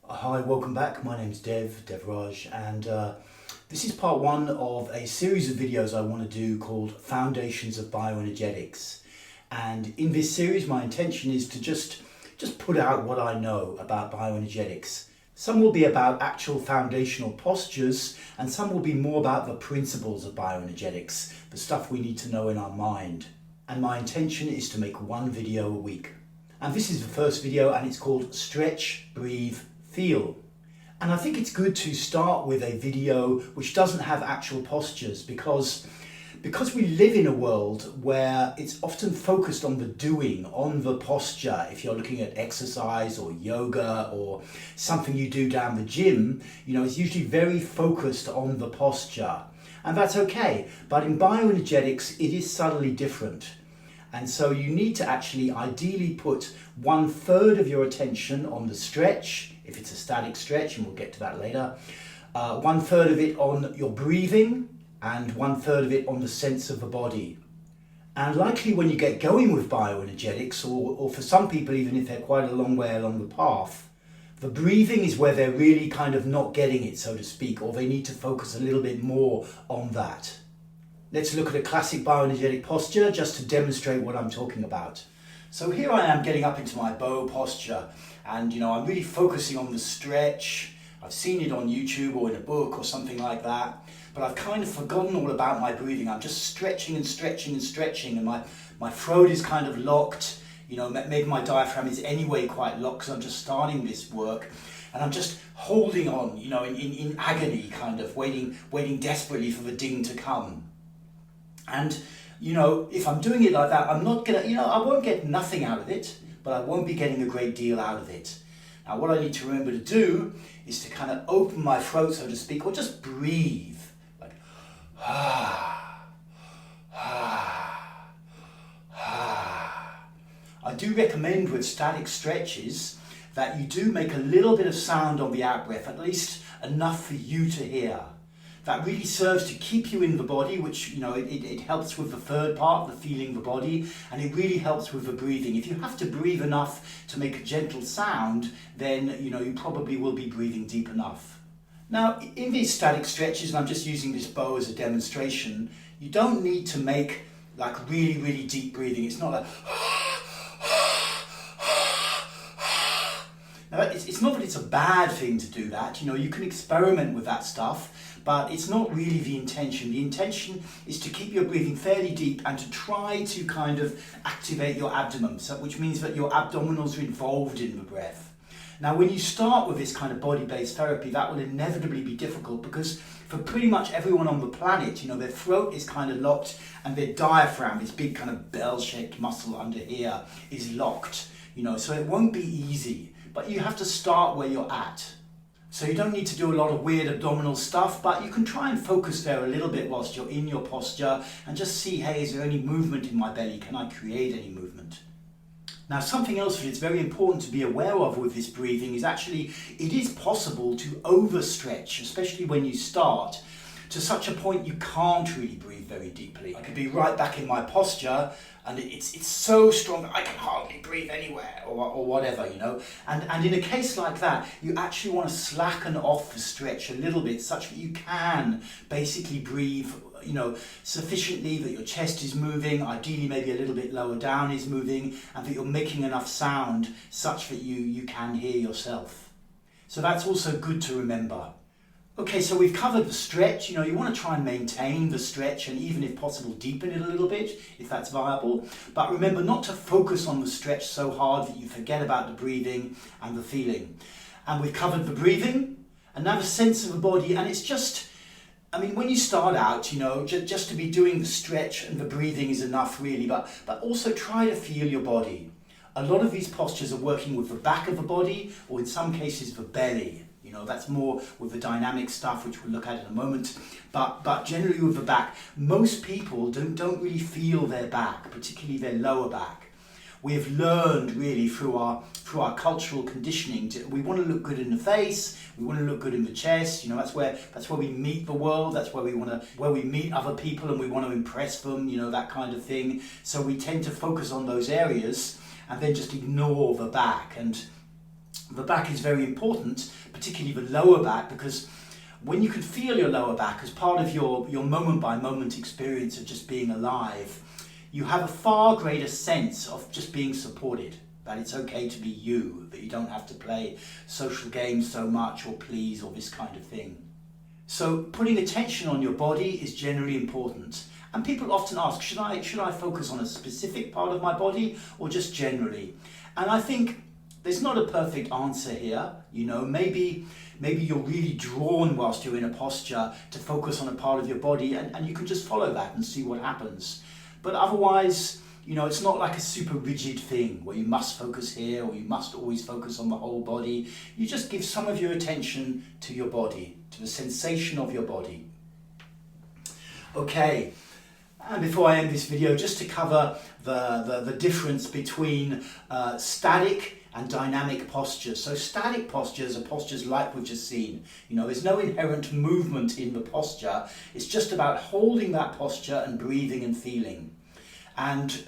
Hi, welcome back. My name's Devraj, and this is part one of a series of videos I want to do called Foundations of Bioenergetics. And in this series, my intention is to just put out what I know about bioenergetics. Some will be about actual foundational postures, and some will be more about the principles of bioenergetics, the stuff we need to know in our mind. And my intention is to make one video a week. And this is the first video, and it's called Stretch, Breathe, Feel. And I think it's good to start with a video which doesn't have actual postures because we live in a world where it's often focused on the doing, on the posture. If you're looking at exercise or yoga or something you do down the gym, it's usually very focused on the posture. And that's okay. But in bioenergetics, it is subtly different. And so you need to actually ideally put 1/3 of your attention on the stretch, if it's a static stretch, and we'll get to that later. 1/3 of it on your breathing, and 1/3 of it on the sense of the body. And likely when you get going with bioenergetics, or for some people, even if they're quite a long way along the path, the breathing is where they're really kind of not getting it, so to speak, or they need to focus a little bit more on that. Let's look at a classic bioenergetic posture just to demonstrate what I'm talking about. So here I am getting up into my bow posture, and I'm really focusing on the stretch. I've seen it on YouTube or in a book or something like that, but I've kind of forgotten all about my breathing. I'm just stretching and stretching and stretching, and my throat is kind of locked. Maybe my diaphragm is anyway quite locked because I'm just starting this work, and I'm just holding on, in agony, kind of waiting desperately for the ding to come. And, if I'm doing it like that, I'm not gonna, I won't get nothing out of it, but I won't be getting a great deal out of it. Now, what I need to remember to do is to kind of open my throat, so to speak, or just breathe. Like, I do recommend with static stretches that you do make a little bit of sound on the out breath, at least enough for you to hear. That really serves to keep you in the body, which, it helps with the third part, the feeling the body, and it really helps with the breathing. If you have to breathe enough to make a gentle sound, then, you probably will be breathing deep enough. Now, in these static stretches, and I'm just using this bow as a demonstration, you don't need to make like really, really deep breathing. It's not like... Now, it's not that it's a bad thing to do that. You can experiment with that stuff, but it's not really the intention. The intention is to keep your breathing fairly deep and to try to kind of activate your abdomen, which means that your abdominals are involved in the breath. Now, when you start with this kind of body-based therapy, that will inevitably be difficult because for pretty much everyone on the planet, their throat is kind of locked and their diaphragm, this big kind of bell-shaped muscle under here, is locked. So it won't be easy. But you have to start where you're at. So you don't need to do a lot of weird abdominal stuff, but you can try and focus there a little bit whilst you're in your posture and just see, hey, is there any movement in my belly? Can I create any movement? Now, something else that it's very important to be aware of with this breathing is actually it is possible to overstretch, especially when you start, to such a point you can't really breathe very deeply. I could be right back in my posture and it's so strong that I can hardly breathe anywhere or whatever, And in a case like that, you actually want to slacken off the stretch a little bit such that you can basically breathe, sufficiently that your chest is moving, ideally maybe a little bit lower down is moving, and that you're making enough sound such that you can hear yourself. So that's also good to remember. Okay, so we've covered the stretch. You want to try and maintain the stretch and even if possible deepen it a little bit if that's viable. But remember not to focus on the stretch so hard that you forget about the breathing and the feeling. And we've covered the breathing and now the sense of the body. And it's just, when you start out, just to be doing the stretch and the breathing is enough really, but also try to feel your body. A lot of these postures are working with the back of the body or in some cases the belly. That's more with the dynamic stuff, which we'll look at in a moment. But generally with the back, most people don't really feel their back, particularly their lower back. We have learned really through our cultural conditioning we want to look good in the face, we want to look good in the chest. That's where we meet the world. That's where we meet other people and we want to impress them. That kind of thing. So we tend to focus on those areas and then just ignore the back. And The back is very important, particularly the lower back, because when you can feel your lower back as part of your moment by moment experience of just being alive, you have a far greater sense of just being supported, that it's okay to be you, that you don't have to play social games so much or please or this kind of thing. So putting attention on your body is generally important. And people often ask, should I focus on a specific part of my body or just generally? And I think there's not a perfect answer here. You know, maybe you're really drawn whilst you're in a posture to focus on a part of your body, and you can just follow that and see what happens. But otherwise, you know, it's not like a super rigid thing where you must focus here or you must always focus on the whole body. You just give some of your attention to your body, to the sensation of your body. Okay, and before I end this video, just to cover the difference between static and dynamic postures. So static postures are postures like we've just seen. You know, there's no inherent movement in the posture. It's just about holding that posture and breathing and feeling. And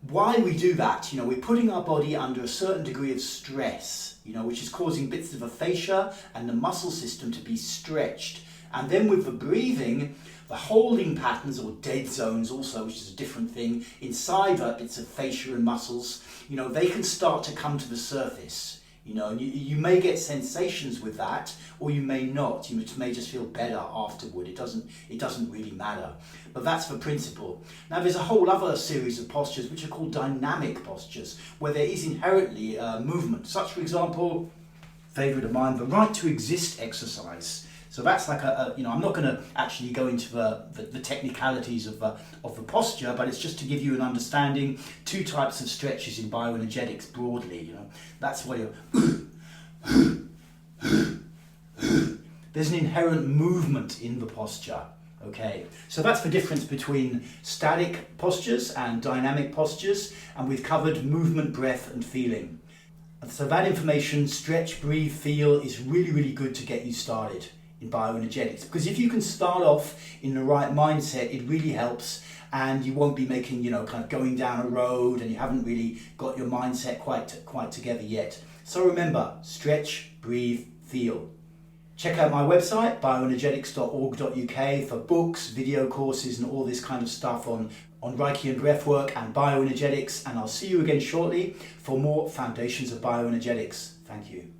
why we do that, you know, we're putting our body under a certain degree of stress, you know, which is causing bits of the fascia and the muscle system to be stretched. And then with the breathing, the holding patterns or dead zones also, which is a different thing, inside that bits of fascia and muscles, you know, they can start to come to the surface. You know, and you may get sensations with that, or you may not. You may just feel better afterward. It doesn't really matter. But that's the principle. Now, there's a whole other series of postures which are called dynamic postures, where there is inherently movement. Such, for example, favourite of mine, the right to exist exercise. So that's like you know, I'm not going to actually go into the technicalities of the posture, but it's just to give you an understanding. Two types of stretches in bioenergetics broadly. You know, that's where you're. There's an inherent movement in the posture. Okay, so that's the difference between static postures and dynamic postures, and we've covered movement, breath, and feeling. So that information, stretch, breathe, feel, is really, really good to get you started in bioenergetics, because if you can start off in the right mindset, it really helps, and you won't be making, you know, kind of going down a road and you haven't really got your mindset quite together yet. So remember, stretch, breathe, feel. Check out my website, bioenergetics.org.uk, for books, video courses and all this kind of stuff on Reiki and breathwork and bioenergetics, and I'll see you again shortly for more Foundations of Bioenergetics. Thank you.